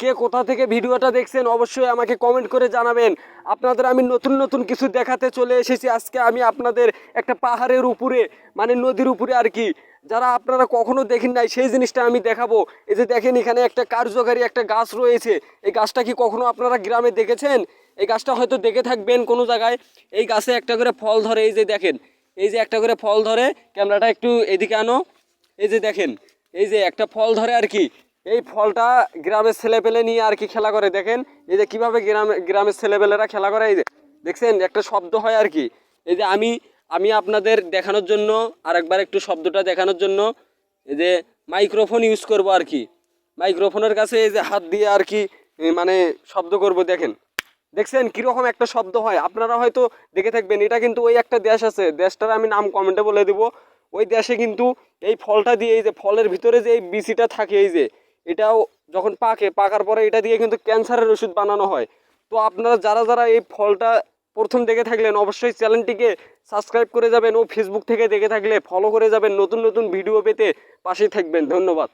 কে কোথা থেকে ভিডিওটা দেখছেন অবশ্যই আমাকে কমেন্ট করে জানাবেন। আপনাদের আমি নতুন নতুন কিছু দেখাতে চলে এসেছি। আজকে আমি আপনাদের একটা পাহাড়ের উপরে মানে নদীর উপরে আর কি, যারা আপনারা কখনো দেখেন নাই সেই জিনিসটা আমি দেখাবো। এই যে দেখেন এখানে একটা কার্যকারী একটা গাছ রয়েছে। এই গাছটা কি কখনো আপনারা গ্রামে দেখেছেন? এই গাছটা হয়তো দেখে থাকবেন কোনো জায়গায়। এই গাছে একটা করে ফল ধরে, এই যে দেখেন, এই যে একটা করে ফল ধরে। ক্যামেরাটা একটু এদিকে আনো। এই যে দেখেন, এই যে একটা ফল ধরে আর কি। এই ফলটা গ্রামের ছেলেপেলে নিয়ে আর কি খেলা করে। দেখেন এই যে কীভাবে গ্রামের ছেলেপেলেরা খেলা করে। এই যে দেখছেন একটা শব্দ হয় আর কি। এই যে আমি আমি আপনাদের দেখানোর জন্য আরেকবার একটু শব্দটা দেখানোর জন্য এই যে মাইক্রোফোন ইউজ করব আর কি। মাইক্রোফোনের কাছে এই যে হাত দিয়ে আর কি মানে শব্দ করব। দেখেন দেখছেন কীরকম একটা শব্দ হয়, আপনারা হয়তো দেখে থাকবেন। এটা কিন্তু ওই একটা দেশ আছে, দেশটার আমি নাম কমেন্টে বলে দেবো। ওই দেশে কিন্তু এই ফলটা দিয়ে, এই যে ফলের ভিতরে যে এই বিচিটা থাকে, এই যে এটাও যখন পাকার পরে এটা দিয়ে কিন্তু ক্যান্সারের ওষুধ বানানো হয়। তো আপনারা যারা যারা এই ফলটা প্রথম দেখে থাকলেন অবশ্যই চ্যানেলটিকে সাবস্ক্রাইব করে যাবেন, ও ফেসবুক থেকে দেখে থাকলে ফলো করে যাবেন। নতুন নতুন ভিডিও পেতে পাশেই থাকবেন। ধন্যবাদ।